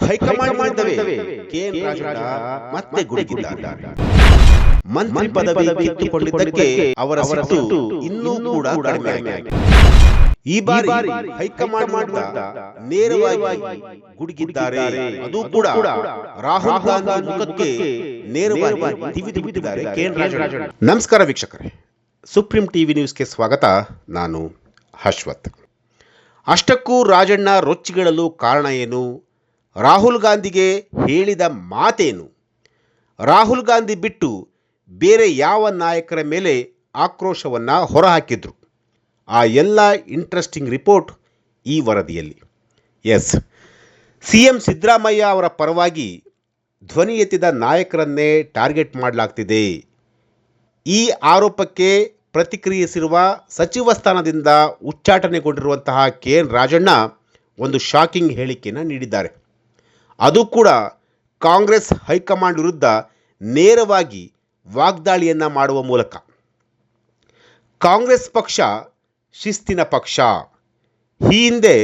High command ವಿರುದ್ಧವೇ K N Rajanna ಮತ್ತೆ ಗುಡುಗಿದ್ದಾರೆ. ಮಂತ್ರಿ ಪದವಿ ಕಿತ್ತುಕೊಂಡಿದ್ದಕ್ಕೆ ಅವರ ಸಿಟ್ಟು ಇನ್ನೂ ಕೂಡ ಕಡಿಮೆ ಆಗಿದೆ. ಈ ಬಾರಿ ಹೈಕಮಾಂಡ್ ವಿರುದ್ಧ ನೇರವಾಗಿ ಗುಡುಗಿದ್ದಾರೆ. ಅದು ಕೂಡ ರಾಹುಲ್ ಗಾಂಧಿ ಮುಖಕ್ಕೆ ನೇರವಾಗಿ ತಿವಿದು ಬಿಟ್ಟಿದ್ದಾರೆ ಕೆಎನ್ ರಾಜಣ್ಣ. ನಮಸ್ಕಾರ ವೀಕ್ಷಕರೇ, ಸುಪ್ರೀಂ ಟಿವಿ ನ್ಯೂಸ್ಗೆ ಸ್ವಾಗತ. ನಾನು ಅಶ್ವಥ್. ಅಷ್ಟಕ್ಕೂ ರಾಜಣ್ಣ ರೊಚ್ಚಿಗೆಳಲು ಕಾರಣ ಏನು? ರಾಹುಲ್ ಗಾಂಧಿಗೆ ಹೇಳಿದ ಮಾತೇನು? ರಾಹುಲ್ ಗಾಂಧಿ ಬಿಟ್ಟು ಬೇರೆ ಯಾವ ನಾಯಕರ ಮೇಲೆ ಆಕ್ರೋಶವನ್ನು ಹೊರಹಾಕಿದ್ರು? ಆ ಎಲ್ಲ ಇಂಟ್ರೆಸ್ಟಿಂಗ್ ರಿಪೋರ್ಟ್ ಈ ವರದಿಯಲ್ಲಿ. ಸಿಎಂ ಸಿದ್ದರಾಮಯ್ಯ ಅವರ ಪರವಾಗಿ ಧ್ವನಿ ಎತ್ತಿದ ನಾಯಕರನ್ನೇ ಟಾರ್ಗೆಟ್ ಮಾಡಲಾಗ್ತಿದೆ. ಈ ಆರೋಪಕ್ಕೆ ಪ್ರತಿಕ್ರಿಯಿಸಿರುವ ಸಚಿವ ಸ್ಥಾನದಿಂದ ಉಚ್ಚಾಟನೆಗೊಂಡಿರುವಂತಹ ಕೆಎನ್ ರಾಜಣ್ಣ ಒಂದು ಶಾಕಿಂಗ್ ಹೇಳಿಕೆಯನ್ನು ನೀಡಿದ್ದಾರೆ. ಅದು ಕೂಡ ಕಾಂಗ್ರೆಸ್ ಹೈಕಮಾಂಡ್ ವಿರುದ್ಧ ನೇರವಾಗಿ ವಾಗ್ದಾಳಿಯನ್ನು ಮಾಡುವ ಮೂಲಕ. ಕಾಂಗ್ರೆಸ್ ಪಕ್ಷ ಶಿಸ್ತಿನ ಪಕ್ಷ. ಈ ಹಿಂದೆ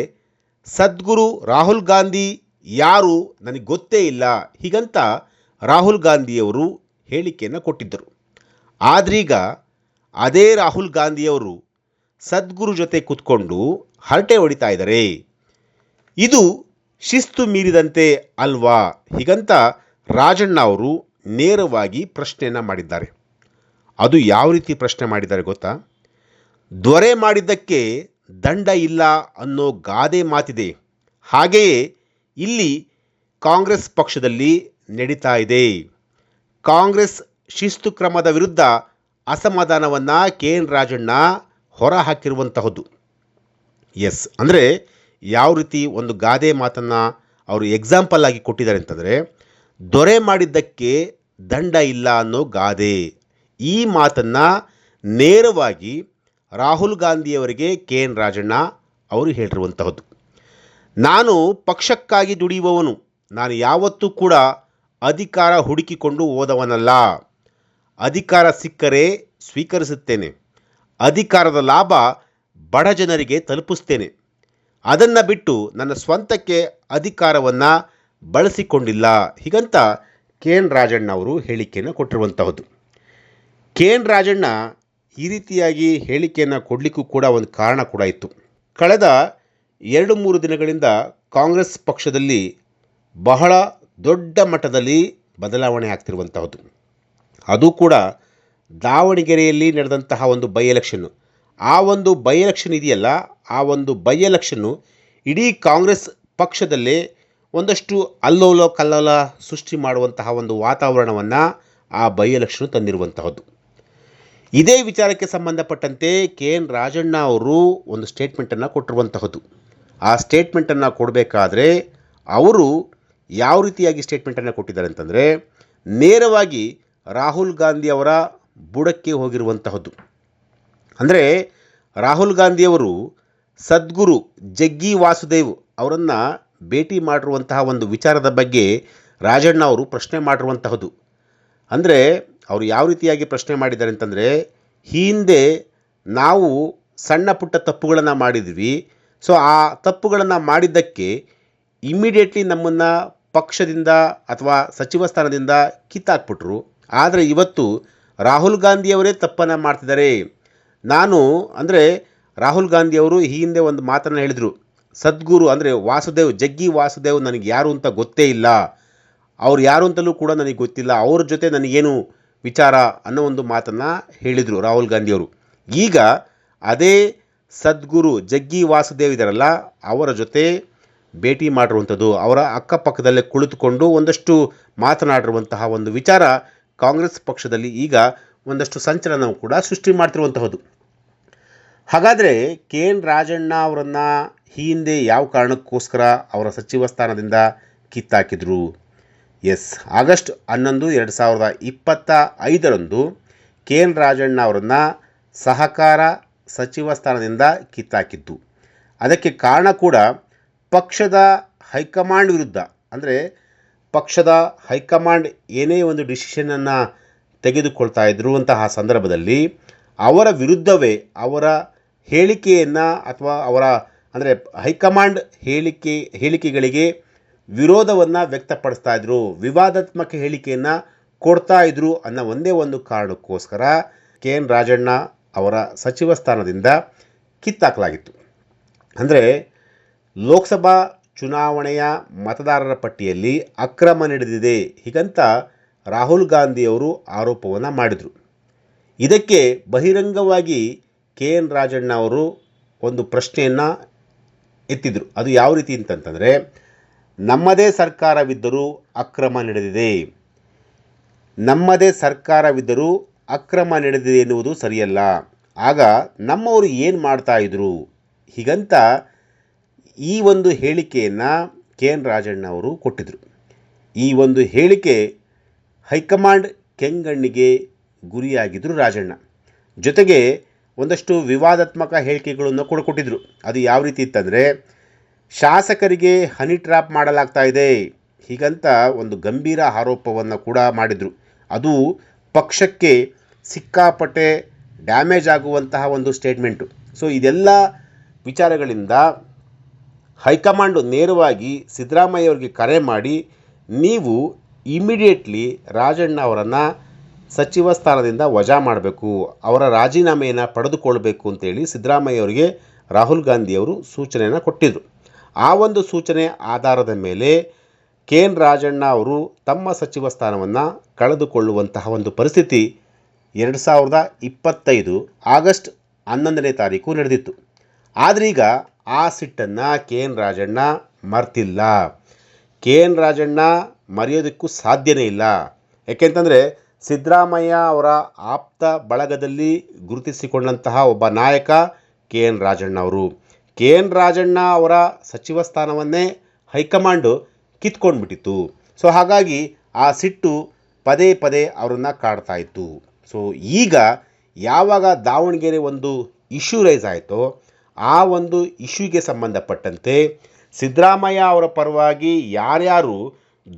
ಸದ್ಗುರು ರಾಹುಲ್ ಗಾಂಧಿ ಯಾರು ನನಗೆ ಗೊತ್ತೇ ಇಲ್ಲ ಹೀಗಂತ ರಾಹುಲ್ ಗಾಂಧಿಯವರು ಹೇಳಿಕೆಯನ್ನು ಕೊಟ್ಟಿದ್ದರು. ಆದ್ರೀಗ ಅದೇ ರಾಹುಲ್ ಗಾಂಧಿಯವರು ಸದ್ಗುರು ಜೊತೆ ಕೂತ್ಕೊಂಡು ಹರಟೆ ಹೊಡಿತಾ ಇದ್ದಾರೆ. ಇದು ಶಿಸ್ತು ಮೀರಿದಂತೆ ಅಲ್ವಾ ಹೀಗಂತ ರಾಜಣ್ಣ ಅವರು ನೇರವಾಗಿ ಪ್ರಶ್ನೆಯನ್ನು ಮಾಡಿದ್ದಾರೆ. ಅದು ಯಾವ ರೀತಿ ಪ್ರಶ್ನೆ ಮಾಡಿದ್ದಾರೆ ಗೊತ್ತಾ? ದೊರೆ ಮಾಡಿದ್ದಕ್ಕೆ ದಂಡ ಇಲ್ಲ ಅನ್ನೋ ಗಾದೆ ಮಾತಿದೆ. ಹಾಗೆಯೇ ಇಲ್ಲಿ ಕಾಂಗ್ರೆಸ್ ಪಕ್ಷದಲ್ಲಿ ನಡೀತಾ ಇದೆ. ಕಾಂಗ್ರೆಸ್ ಶಿಸ್ತು ಕ್ರಮದ ವಿರುದ್ಧ ಅಸಮಾಧಾನವನ್ನು ಕೆಎನ್ ರಾಜಣ್ಣ ಹೊರ ಹಾಕಿರುವಂತಹದ್ದು. ಅಂದರೆ ಯಾವ ರೀತಿ ಒಂದು ಗಾದೆ ಮಾತನ್ನು ಅವರು ಎಕ್ಸಾಂಪಲ್ ಆಗಿ ಕೊಟ್ಟಿದ್ದಾರೆ ಅಂತಂದರೆ, ದೊರೆ ಮಾಡಿದ್ದಕ್ಕೆ ದಂಡ ಇಲ್ಲ ಅನ್ನೋ ಗಾದೆ. ಈ ಮಾತನ್ನು ನೇರವಾಗಿ ರಾಹುಲ್ ಗಾಂಧಿಯವರಿಗೆ ಕೆಎನ್ ರಾಜಣ್ಣ ಅವರು ಹೇಳಿರುವಂತಹದ್ದು. ನಾನು ಪಕ್ಷಕ್ಕಾಗಿ ದುಡಿಯುವವನು. ನಾನು ಯಾವತ್ತೂ ಕೂಡ ಅಧಿಕಾರ ಹುಡುಕಿಕೊಂಡು ಹೋದವನಲ್ಲ. ಅಧಿಕಾರ ಸಿಕ್ಕರೆ ಸ್ವೀಕರಿಸುತ್ತೇನೆ. ಅಧಿಕಾರದ ಲಾಭ ಬಡ ಜನರಿಗೆ ತಲುಪಿಸ್ತೇನೆ. ಅದನ್ನು ಬಿಟ್ಟು ನನ್ನ ಸ್ವಂತಕ್ಕೆ ಅಧಿಕಾರವನ್ನು ಬಳಸಿಕೊಂಡಿಲ್ಲ ಹೀಗಂತ ಕೆಎನ್ ರಾಜಣ್ಣ ಅವರು ಹೇಳಿಕೆಯನ್ನು ಕೊಟ್ಟಿರುವಂತಹದ್ದು. ಕೆಎನ್ ರಾಜಣ್ಣ ಈ ರೀತಿಯಾಗಿ ಹೇಳಿಕೆಯನ್ನು ಕೊಡಲಿಕ್ಕೂ ಕೂಡ ಒಂದು ಕಾರಣ ಕೂಡ ಇತ್ತು. ಕಳೆದ 2-3 ದಿನಗಳಿಂದ ಕಾಂಗ್ರೆಸ್ ಪಕ್ಷದಲ್ಲಿ ಬಹಳ ದೊಡ್ಡ ಮಟ್ಟದಲ್ಲಿ ಬದಲಾವಣೆ ಆಗ್ತಿರುವಂತಹದ್ದು. ಅದು ಕೂಡ ದಾವಣಗೆರೆಯಲ್ಲಿ ನಡೆದಂತಹ ಒಂದು ಬೈ ಎಲೆಕ್ಷನ್ನು. ಆ ಒಂದು ಬೈ ಎಲೆಕ್ಷನ್ ಇದೆಯಲ್ಲ, ಆ ಒಂದು ಬೈ ಎಲೆಕ್ಷನ್ನು ಇಡೀ ಕಾಂಗ್ರೆಸ್ ಪಕ್ಷದಲ್ಲೇ ಒಂದಷ್ಟು ಅಲ್ಲೋಲ ಕಲ್ಲೋಲ ಸೃಷ್ಟಿ ಮಾಡುವಂತಹ ಒಂದು ವಾತಾವರಣವನ್ನು ಆ ಬೈ ಎಲೆಕ್ಷನ್ ತಂದಿರುವಂತಹದ್ದು. ಇದೇ ವಿಚಾರಕ್ಕೆ ಸಂಬಂಧಪಟ್ಟಂತೆ ಕೆಎನ್ ರಾಜಣ್ಣ ಅವರು ಒಂದು ಸ್ಟೇಟ್ಮೆಂಟನ್ನು ಕೊಟ್ಟಿರುವಂತಹದ್ದು. ಆ ಸ್ಟೇಟ್ಮೆಂಟನ್ನು ಕೊಡಬೇಕಾದ್ರೆ ಅವರು ಯಾವ ರೀತಿಯಾಗಿ ಸ್ಟೇಟ್ಮೆಂಟನ್ನು ಕೊಟ್ಟಿದ್ದಾರೆ ಅಂತಂದರೆ, ನೇರವಾಗಿ ರಾಹುಲ್ ಗಾಂಧಿ ಅವರ ಬುಡಕ್ಕೆ ಹೋಗಿರುವಂತಹದ್ದು. ಅಂದರೆ ರಾಹುಲ್ ಗಾಂಧಿಯವರು ಸದ್ಗುರು ಜಗ್ಗಿ ವಾಸುದೇವ್ ಅವರನ್ನು ಭೇಟಿ ಮಾಡಿರುವಂತಹ ಒಂದು ವಿಚಾರದ ಬಗ್ಗೆ ರಾಜಣ್ಣ ಅವರು ಪ್ರಶ್ನೆ ಮಾಡಿರುವಂತಹದ್ದು. ಅಂದರೆ ಅವರು ಯಾವ ರೀತಿಯಾಗಿ ಪ್ರಶ್ನೆ ಮಾಡಿದ್ದಾರೆ ಅಂತಂದರೆ, ಹಿಂದೆ ನಾವು ಸಣ್ಣ ಪುಟ್ಟ ತಪ್ಪುಗಳನ್ನು ಮಾಡಿದ್ವಿ. ಸೊ ಆ ತಪ್ಪುಗಳನ್ನು ಮಾಡಿದ್ದಕ್ಕೆ ಇಮ್ಮಿಡಿಯೇಟ್ಲಿ ನಮ್ಮನ್ನು ಪಕ್ಷದಿಂದ ಅಥವಾ ಸಚಿವ ಸ್ಥಾನದಿಂದ ಕಿತ್ತಾಕ್ಬಿಟ್ರು. ಆದರೆ ಇವತ್ತು ರಾಹುಲ್ ಗಾಂಧಿಯವರೇ ತಪ್ಪನ್ನು ಮಾಡ್ತಿದ್ದಾರೆ. ಅಂದರೆ ರಾಹುಲ್ ಗಾಂಧಿಯವರು ಈ ಹಿಂದೆ ಒಂದು ಮಾತನ್ನು ಹೇಳಿದರು, ಸದ್ಗುರು ಅಂದರೆ ವಾಸುದೇವ್ ಜಗ್ಗಿ ವಾಸುದೇವ್ ನನಗೆ ಯಾರು ಅಂತ ಗೊತ್ತೇ ಇಲ್ಲ, ಅವ್ರು ಯಾರು ಅಂತಲೂ ಕೂಡ ನನಗೆ ಗೊತ್ತಿಲ್ಲ, ಅವ್ರ ಜೊತೆ ನನಗೇನು ವಿಚಾರ ಅನ್ನೋ ಒಂದು ಮಾತನ್ನು ಹೇಳಿದರು ರಾಹುಲ್ ಗಾಂಧಿಯವರು. ಈಗ ಅದೇ ಸದ್ಗುರು ಜಗ್ಗಿ ವಾಸುದೇವ್ ಇದ್ದಾರಲ್ಲ, ಅವರ ಜೊತೆ ಭೇಟಿ ಮಾಡಿರುವಂಥದ್ದು, ಅವರ ಅಕ್ಕಪಕ್ಕದಲ್ಲೇ ಕುಳಿತುಕೊಂಡು ಒಂದಷ್ಟು ಮಾತನಾಡಿರುವಂತಹ ಒಂದು ವಿಚಾರ ಕಾಂಗ್ರೆಸ್ ಪಕ್ಷದಲ್ಲಿ ಈಗ ಒಂದಷ್ಟು ಸಂಚಲನವು ಕೂಡ ಸೃಷ್ಟಿ ಮಾಡ್ತಿರುವಂತಹದ್ದು. ಹಾಗಾದರೆ ಕೆಎನ್ ರಾಜಣ್ಣ ಅವರನ್ನು ಹಿಂದೆ ಯಾವ ಕಾರಣಕ್ಕೋಸ್ಕರ ಅವರ ಸಚಿವ ಸ್ಥಾನದಿಂದ ಕಿತ್ತಾಕಿದ್ರು? ಆಗಸ್ಟ್ 11, 2025 ಕೆಎನ್ ರಾಜಣ್ಣ ಅವರನ್ನು ಸಹಕಾರ ಸಚಿವ ಸ್ಥಾನದಿಂದ ಕಿತ್ತಾಕಿದ್ದು. ಅದಕ್ಕೆ ಕಾರಣ ಕೂಡ ಪಕ್ಷದ ಹೈಕಮಾಂಡ್ ವಿರುದ್ಧ. ಅಂದರೆ ಪಕ್ಷದ ಹೈಕಮಾಂಡ್ ಏನೇ ಒಂದು ಡಿಸಿಷನನ್ನು ತೆಗೆದುಕೊಳ್ತಾ ಇರುವಂತಹ ಸಂದರ್ಭದಲ್ಲಿ ಅವರ ವಿರುದ್ಧವೇ ಅವರ ಹೇಳಿಕೆಯನ್ನು ಅಥವಾ ಅವರ ಅಂದರೆ ಹೈಕಮಾಂಡ್ ಹೇಳಿಕೆಗಳಿಗೆ ವಿರೋಧವನ್ನು ವ್ಯಕ್ತಪಡಿಸ್ತಾ ಇದ್ರು, ವಿವಾದಾತ್ಮಕ ಹೇಳಿಕೆಯನ್ನು ಕೊಡ್ತಾ ಇದ್ರು ಅನ್ನೋ ಒಂದೇ ಒಂದು ಕಾರಣಕ್ಕೋಸ್ಕರ ಕೆ ಎನ್ ರಾಜಣ್ಣ ಅವರ ಸಚಿವ ಸ್ಥಾನದಿಂದ ಕಿತ್ತಾಕಲಾಗಿತ್ತು. ಅಂದರೆ ಲೋಕಸಭಾ ಚುನಾವಣೆಯ ಮತದಾರರ ಪಟ್ಟಿಯಲ್ಲಿ ಅಕ್ರಮ ನಡೆದಿದೆ ಹೀಗಂತ ರಾಹುಲ್ ಗಾಂಧಿಯವರು ಆರೋಪವನ್ನು ಮಾಡಿದರು. ಇದಕ್ಕೆ ಬಹಿರಂಗವಾಗಿ ಕೆ ಎನ್ ರಾಜಣ್ಣ ಅವರು ಒಂದು ಪ್ರಶ್ನೆಯನ್ನು ಎತ್ತಿದರು. ಅದು ಯಾವ ರೀತಿ ಅಂತಂತಂದರೆ, ನಮ್ಮದೇ ಸರ್ಕಾರವಿದ್ದರೂ ಅಕ್ರಮ ನಡೆದಿದೆ, ನಮ್ಮದೇ ಸರ್ಕಾರವಿದ್ದರೂ ಅಕ್ರಮ ನಡೆದಿದೆ ಎನ್ನುವುದು ಸರಿಯಲ್ಲ, ಆಗ ನಮ್ಮವರು ಏನು ಮಾಡ್ತಾಯಿದ್ರು ಹೀಗಂತ ಈ ಒಂದು ಹೇಳಿಕೆಯನ್ನು ಕೆ ಎನ್ ರಾಜಣ್ಣ ಅವರು ಕೊಟ್ಟಿದ್ದರು. ಈ ಒಂದು ಹೇಳಿಕೆ ಹೈಕಮಾಂಡ್ ಕೆಂಗಣ್ಣಿಗೆ ಗುರಿಯಾಗಿದ್ದರು ರಾಜಣ್ಣ. ಜೊತೆಗೆ ಒಂದಷ್ಟು ವಿವಾದಾತ್ಮಕ ಹೇಳಿಕೆಗಳನ್ನು ಕೂಡ ಕೊಟ್ಟಿದ್ದರು. ಅದು ಯಾವ ರೀತಿ ಇತ್ತಂದರೆ, ಶಾಸಕರಿಗೆ ಹನಿ ಟ್ರ್ಯಾಪ್ ಮಾಡಲಾಗ್ತಾ ಇದೆ ಹೀಗಂತ ಒಂದು ಗಂಭೀರ ಆರೋಪವನ್ನು ಕೂಡ ಮಾಡಿದರು. ಅದು ಪಕ್ಷಕ್ಕೆ ಸಿಕ್ಕಾಪಟ್ಟೆ ಡ್ಯಾಮೇಜ್ ಆಗುವಂತಹ ಒಂದು ಸ್ಟೇಟ್ಮೆಂಟು. ಸೊ ಇದೆಲ್ಲ ವಿಚಾರಗಳಿಂದ ಹೈಕಮಾಂಡು ನೇರವಾಗಿ ಸಿದ್ದರಾಮಯ್ಯ ಅವರಿಗೆ ಕರೆ ಮಾಡಿ, ನೀವು ಇಮಿಡಿಯೇಟ್ಲಿ ರಾಜಣ್ಣ ಅವರನ್ನು ಸಚಿವ ಸ್ಥಾನದಿಂದ ವಜಾ ಮಾಡಬೇಕು, ಅವರ ರಾಜೀನಾಮೆಯನ್ನು ಪಡೆದುಕೊಳ್ಬೇಕು ಅಂತೇಳಿ ಸಿದ್ದರಾಮಯ್ಯ ಅವರಿಗೆ ರಾಹುಲ್ ಗಾಂಧಿಯವರು ಸೂಚನೆಯನ್ನು ಕೊಟ್ಟಿದ್ದರು. ಆ ಒಂದು ಸೂಚನೆ ಆಧಾರದ ಮೇಲೆ ಕೆ ಎನ್ ರಾಜಣ್ಣ ಅವರು ತಮ್ಮ ಸಚಿವ ಸ್ಥಾನವನ್ನು ಕಳೆದುಕೊಳ್ಳುವಂತಹ ಒಂದು ಪರಿಸ್ಥಿತಿ 2025 ಆಗಸ್ಟ್ 11ನೇ ತಾರೀಕು ನಡೆದಿತ್ತು. ಆದರೆ ಈಗ ಆ ಸಿಟ್ಟನ್ನು ಕೆ ಎನ್ ರಾಜಣ್ಣ ಮರ್ತಿಲ್ಲ. ಕೆ ಎನ್ ರಾಜಣ್ಣ ಮರೆಯೋದಕ್ಕೂ ಸಾಧ್ಯನೇ ಇಲ್ಲ. ಯಾಕೆಂತಂದರೆ ಸಿದ್ದರಾಮಯ್ಯ ಅವರ ಆಪ್ತ ಬಳಗದಲ್ಲಿ ಗುರುತಿಸಿಕೊಂಡಂತಹ ಒಬ್ಬ ನಾಯಕ ಕೆ ಎನ್ ರಾಜಣ್ಣ ಅವರು. ಕೆ ಎನ್ ರಾಜಣ್ಣ ಅವರ ಸಚಿವ ಸ್ಥಾನವನ್ನೇ ಹೈಕಮಾಂಡು ಕಿತ್ಕೊಂಡ್ಬಿಟ್ಟಿತ್ತು. ಸೊ ಹಾಗಾಗಿ ಆ ಸಿಟ್ಟು ಪದೇ ಪದೇ ಅವರನ್ನು ಕಾಡ್ತಾ ಇತ್ತು. ಸೊ ಈಗ ಯಾವಾಗ ದಾವಣಗೆರೆ ಒಂದು ಇಶ್ಯೂ ರೈಸ್ ಆಯಿತೋ, ಆ ಒಂದು ಇಶ್ಯೂಗೆ ಸಂಬಂಧಪಟ್ಟಂತೆ ಸಿದ್ದರಾಮಯ್ಯ ಅವರ ಪರವಾಗಿ ಯಾರ್ಯಾರು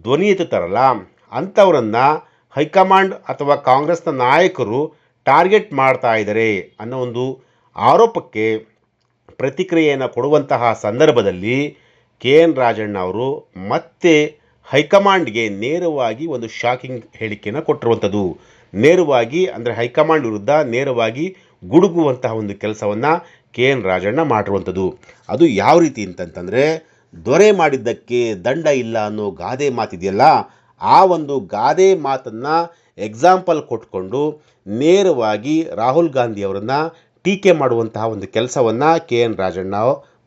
ಧ್ವನಿ ಎತ್ತುತ್ತಾರಲ್ಲ ಅಂಥವರನ್ನು ಹೈಕಮಾಂಡ್ ಅಥವಾ ಕಾಂಗ್ರೆಸ್ನ ನಾಯಕರು ಟಾರ್ಗೆಟ್ ಮಾಡ್ತಾ ಇದ್ದಾರೆ ಅನ್ನೋ ಒಂದು ಆರೋಪಕ್ಕೆ ಪ್ರತಿಕ್ರಿಯೆಯನ್ನು ಕೊಡುವಂತಹ ಸಂದರ್ಭದಲ್ಲಿ ಕೆ ಎನ್ ರಾಜಣ್ಣ ಅವರು ಮತ್ತೆ ಹೈಕಮಾಂಡ್ಗೆ ನೇರವಾಗಿ ಒಂದು ಶಾಕಿಂಗ್ ಹೇಳಿಕೆಯನ್ನು ಕೊಟ್ಟಿರುವಂಥದ್ದು. ನೇರವಾಗಿ ಅಂದರೆ ಹೈಕಮಾಂಡ್ ವಿರುದ್ಧ ನೇರವಾಗಿ ಗುಡುಗುವಂತಹ ಒಂದು ಕೆಲಸವನ್ನು ಕೆ ಎನ್ ರಾಜಣ್ಣ ಮಾಡಿರುವಂಥದ್ದು. ಅದು ಯಾವ ರೀತಿ ಅಂತಂತಂದರೆ, ದೊರೆ ಮಾಡಿದ್ದಕ್ಕೆ ದಂಡ ಇಲ್ಲ ಅನ್ನೋ ಗಾದೆ ಮಾತಿದೆಯಲ್ಲ, ಆ ಒಂದು ಗಾದೆ ಮಾತನ್ನು ಎಕ್ಸಾಂಪಲ್ ಕೊಟ್ಕೊಂಡು ನೇರವಾಗಿ ರಾಹುಲ್ ಗಾಂಧಿ ಅವರನ್ನು ಟೀಕೆ ಮಾಡುವಂತಹ ಒಂದು ಕೆಲಸವನ್ನು ಕೆ ಎನ್ ರಾಜಣ್ಣ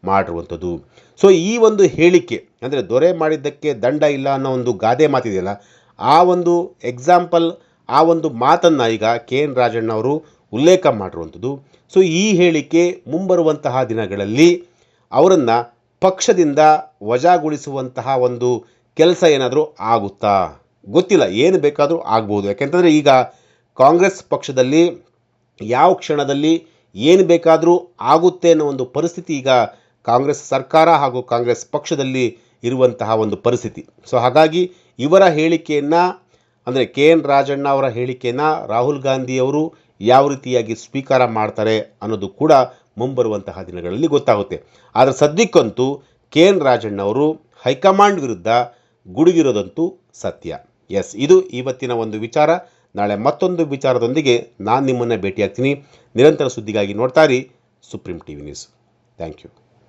ಮಾಡಿರುವಂಥದ್ದು. ಸೊ ಈ ಒಂದು ಹೇಳಿಕೆ ಅಂದರೆ ದೊರೆ ಮಾಡಿದ್ದಕ್ಕೆ ದಂಡ ಇಲ್ಲ ಅನ್ನೋ ಒಂದು ಗಾದೆ ಮಾತಿದೆಯಲ್ಲ, ಆ ಒಂದು ಎಕ್ಸಾಂಪಲ್, ಆ ಒಂದು ಮಾತನ್ನು ಈಗ ಕೆ ಎನ್ ರಾಜಣ್ಣ ಅವರು ಉಲ್ಲೇಖ ಮಾಡಿರುವಂಥದ್ದು. ಸೊ ಈ ಹೇಳಿಕೆ ಮುಂಬರುವಂತಹ ದಿನಗಳಲ್ಲಿ ಅವರನ್ನು ಪಕ್ಷದಿಂದ ವಜಾಗೊಳಿಸುವಂತಹ ಒಂದು ಕೆಲಸ ಏನಾದರೂ ಆಗುತ್ತಾ ಗೊತ್ತಿಲ್ಲ. ಏನು ಬೇಕಾದರೂ ಆಗ್ಬೋದು. ಯಾಕೆಂತಂದರೆ ಈಗ ಕಾಂಗ್ರೆಸ್ ಪಕ್ಷದಲ್ಲಿ ಯಾವ ಕ್ಷಣದಲ್ಲಿ ಏನು ಬೇಕಾದರೂ ಆಗುತ್ತೆ ಅನ್ನೋ ಒಂದು ಪರಿಸ್ಥಿತಿ ಈಗ ಕಾಂಗ್ರೆಸ್ ಸರ್ಕಾರ ಹಾಗೂ ಕಾಂಗ್ರೆಸ್ ಪಕ್ಷದಲ್ಲಿ ಇರುವಂತಹ ಒಂದು ಪರಿಸ್ಥಿತಿ. ಸೊ ಹಾಗಾಗಿ ಇವರ ಹೇಳಿಕೆಯನ್ನು ಅಂದರೆ ಕೆ ಎನ್ ರಾಜಣ್ಣ ಅವರ ಹೇಳಿಕೆಯನ್ನು ರಾಹುಲ್ ಗಾಂಧಿಯವರು ಯಾವ ರೀತಿಯಾಗಿ ಸ್ವೀಕಾರ ಮಾಡ್ತಾರೆ ಅನ್ನೋದು ಕೂಡ ಮುಂಬರುವಂತಹ ದಿನಗಳಲ್ಲಿ ಗೊತ್ತಾಗುತ್ತೆ. ಆದರೆ ಸದ್ಯಕ್ಕಂತೂ ಕೆ ಎನ್ ರಾಜಣ್ಣ ಅವರು ಹೈಕಮಾಂಡ್ ವಿರುದ್ಧ ಗುಡುಗಿರೋದಂತೂ ಸತ್ಯ. ಎಸ್, ಇದು ಇವತ್ತಿನ ಒಂದು ವಿಚಾರ. ನಾಳೆ ಮತ್ತೊಂದು ವಿಚಾರದೊಂದಿಗೆ ನಾನು ನಿಮ್ಮನ್ನು ಭೇಟಿಯಾಗ್ತೀನಿ. ನಿರಂತರ ಸುದ್ದಿಗಾಗಿ ನೋಡ್ತಾ ಇರಿ Supreme TV news. Thank you.